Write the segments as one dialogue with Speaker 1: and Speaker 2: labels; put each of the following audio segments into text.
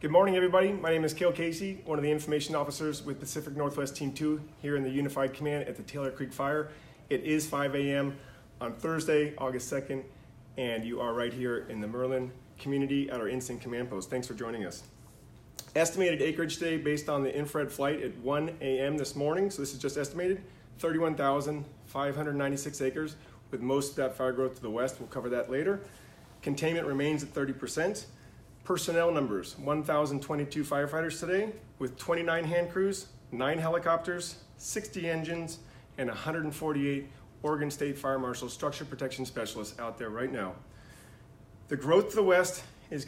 Speaker 1: Good morning, everybody. My name is Cale Casey, one of the information officers with Pacific Northwest Team 2 here in the Unified Command at the Taylor Creek Fire. It is 5 a.m. on Thursday, August 2nd, and you are right here in the Merlin community at our Instant Command Post. Thanks for joining us. Estimated acreage today based on the infrared flight at 1 a.m. this morning, so this is just estimated, 31,596 acres, with most of that fire growth to the west. We'll cover that later. Containment remains at 30%. Personnel numbers, 1,022 firefighters today with 29 hand crews, 9 helicopters, 60 engines, and 148 Oregon State Fire Marshal structure protection specialists out there right now. The growth to the west is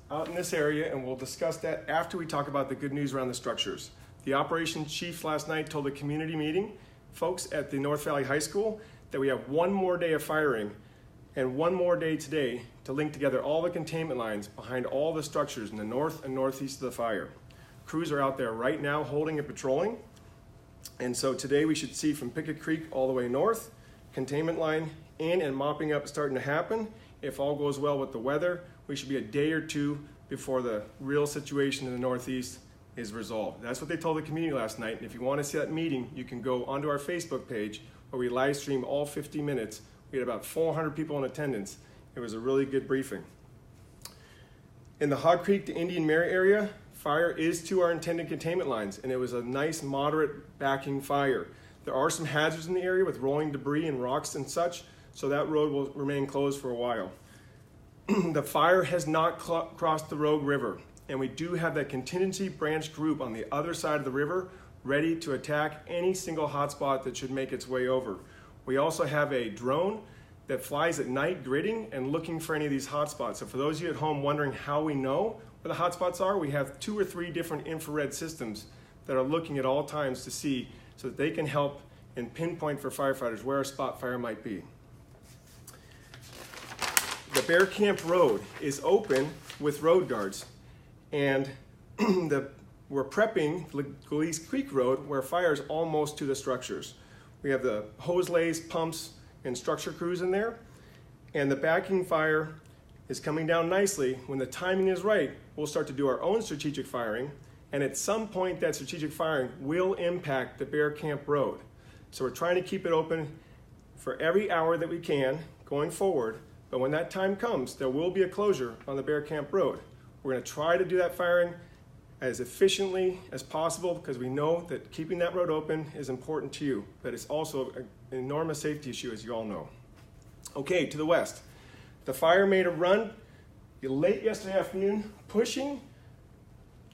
Speaker 1: out in this area, and we'll discuss that after we talk about the good news around the structures. The operations chief last night told the community meeting folks at the North Valley High School that we have one more day of firing and one more day today to link together all the containment lines behind all the structures in the north and northeast of the fire. Crews are out there right now holding and patrolling. And so today we should see from Pickett Creek all the way north, containment line in and mopping up starting to happen. If all goes well with the weather, we should be a day or two before the real situation in the northeast is resolved. That's what they told the community last night. And if you want to see that meeting, you can go onto our Facebook page where we live stream all 50 minutes. We had about 400 people in attendance. It was a really good briefing. In the Hog Creek to Indian Mare area, fire is to our intended containment lines, and it was a nice moderate backing fire. There are some hazards in the area with rolling debris and rocks and such, so that road will remain closed for a while. The fire has not crossed the Rogue River, and we do have that contingency branch group on the other side of the river ready to attack any single hotspot that should make its way over. We also have a drone that flies at night gridding and looking for any of these hotspots. So for those of you at home wondering how we know where the hotspots are, we have 2 or 3 different infrared systems that are looking at all times to see so that they can help and pinpoint for firefighters where a spot fire might be. The Bear Camp Road is open with road guards, and we're prepping Galeese Creek Road where fire is almost to the structures. We have the hose lays, pumps, and structure crews in there, and the backing fire is coming down nicely. When the timing is right, we'll start to do our own strategic firing, and at some point that strategic firing will impact the Bear Camp Road. So we're trying to keep it open for every hour that we can going forward, but when that time comes, there will be a closure on the Bear Camp Road. We're going to try to do that firing as efficiently as possible because we know that keeping that road open is important to you, but it's also an enormous safety issue, as you all know. Okay, to the west. The fire made a run late yesterday afternoon, pushing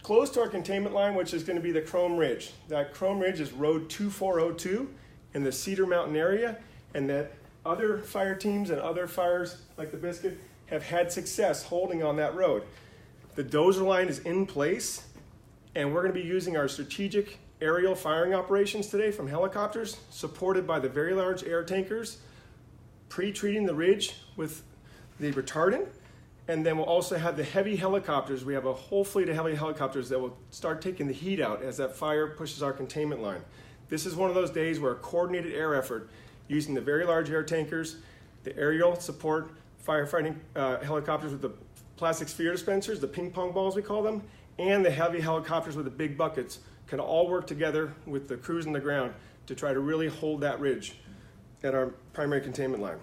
Speaker 1: close to our containment line, which is going to be the Chrome Ridge. That Chrome Ridge is Road 2402 in the Cedar Mountain area, and that other fire teams and other fires like the Biscuit have had success holding on that road. The dozer line is in place, and we're going to be using our strategic aerial firing operations today from helicopters, supported by the very large air tankers, pre-treating the ridge with the retardant, and then we'll also have the heavy helicopters. We have a whole fleet of heavy helicopters that will start taking the heat out as that fire pushes our containment line. This is one of those days where a coordinated air effort using the very large air tankers, the aerial support firefighting helicopters with the plastic sphere dispensers, the ping pong balls we call them, and the heavy helicopters with the big buckets can all work together with the crews on the ground to try to really hold that ridge at our primary containment line.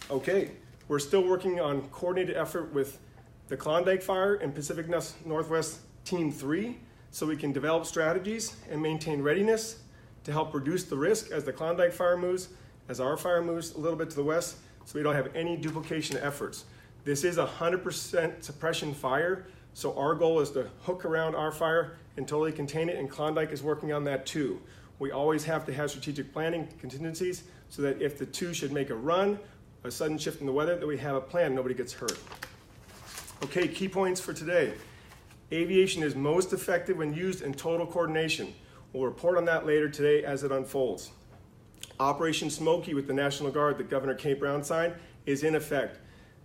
Speaker 1: Okay, we're still working on coordinated effort with the Klondike Fire and Pacific Northwest Team 3 so we can develop strategies and maintain readiness to help reduce the risk as the Klondike Fire moves, as our fire moves a little bit to the west, so we don't have any duplication efforts. This is a 100% suppression fire, so our goal is to hook around our fire and totally contain it, and Klondike is working on that too. We always have to have strategic planning contingencies so that if the 2 should make a run, a sudden shift in the weather, that we have a plan, nobody gets hurt. Okay, key points for today. Aviation is most effective when used in total coordination. We'll report on that later today as it unfolds. Operation Smoky with the National Guard that Governor Kate Brown signed is in effect.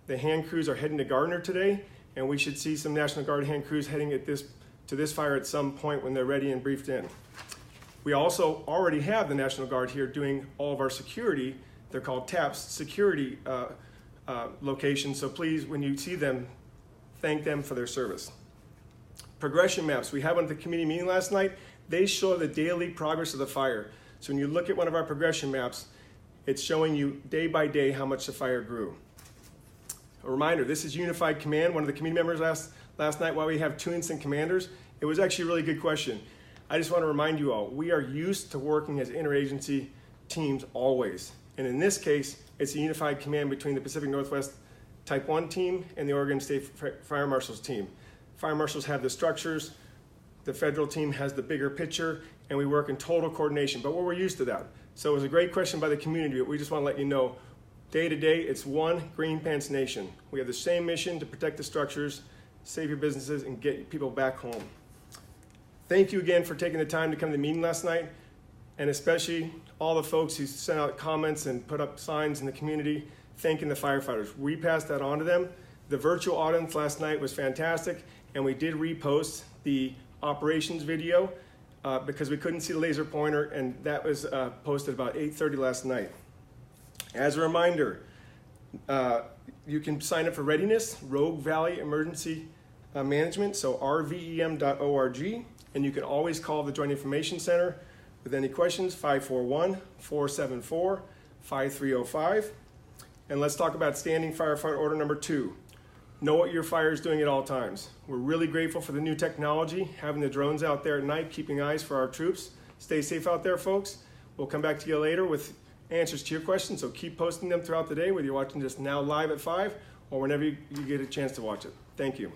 Speaker 1: The hand crews are heading to Gardner today, and we should see some National Guard hand crews heading to this fire at some point when they're ready and briefed in. We also already have the National Guard here doing all of our security. They're called TAPS, security locations, so please, when you see them, thank them for their service. Progression maps we had one at the committee meeting last night. They show the daily progress of the fire. So when you look at one of our progression maps, it's showing you day by day how much the fire grew. A reminder, this is unified command. One of the committee members asked last night why we have two incident commanders. It was actually a really good question. I just want to remind you all, we are used to working as interagency teams always. And in this case, it's a unified command between the Pacific Northwest Type 1 team and the Oregon State Fire Marshals team. Fire marshals have the structures, the federal team has the bigger picture, and we work in total coordination, but we're used to that. So it was a great question by the community, but we just want to let you know, day to day, it's one Green Pants Nation. We have the same mission to protect the structures, save your businesses, and get people back home. Thank you again for taking the time to come to the meeting last night, and especially all the folks who sent out comments and put up signs in the community thanking the firefighters. We passed that on to them. The virtual audience last night was fantastic, and we did repost the operations video because we couldn't see the laser pointer, and that was posted about 8:30 last night. As a reminder, you can sign up for Readiness, Rogue Valley Emergency Management, so rvem.org, and you can always call the Joint Information Center with any questions, 541-474-5305. And let's talk about standing firefighter order number 2. Know what your fire is doing at all times. We're really grateful for the new technology, having the drones out there at night, keeping eyes for our troops. Stay safe out there, folks. We'll come back to you later with answers to your questions, so keep posting them throughout the day, whether you're watching this now live at 5 or whenever you get a chance to watch it. Thank you.